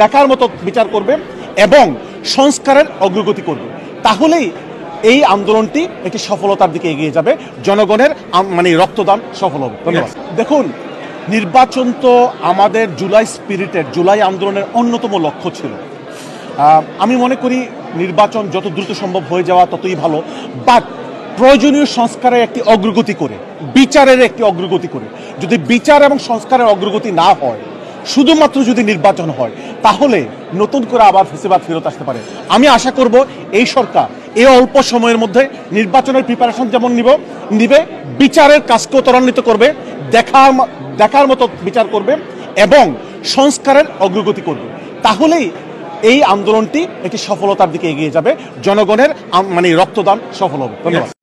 দেখার মতো বিচার করবে এবং সংস্কারের অগ্রগতি করবে। তাহলেই এই আন্দোলনটি একটি সফলতার দিকে এগিয়ে যাবে, জনগণের রক্তদান সফল হবে। ধন্যবাদ। দেখুন, নির্বাচন তো আমাদের জুলাই স্পিরিটের, জুলাই আন্দোলনের অন্যতম লক্ষ্য ছিল। আমি মনে করি নির্বাচন যত দ্রুত সম্ভব হয়ে যাওয়া ততই ভালো, বাট প্রয়োজনীয় সংস্কারের একটি অগ্রগতি করে, বিচারের একটি অগ্রগতি করে, যদি বিচার এবং সংস্কারের অগ্রগতি না হয়, শুধুমাত্র যদি নির্বাচন হয়, তাহলে নতুন করে আবার ফেসিবাদ ফেরত আসতে পারে। আমি আশা করব এই সরকার এই অল্প সময়ের মধ্যে নির্বাচনের প্রিপারেশন যেমন নিবে, বিচারের কাজকেও ত্বরান্বিত করবে, দেখার মতো বিচার করবে এবং সংস্কারের অগ্রগতি করবে। তাহলেই এই আন্দোলনটি একটি সফলতার দিকে এগিয়ে যাবে, জনগণের রক্তদান সফল হবে। ধন্যবাদ।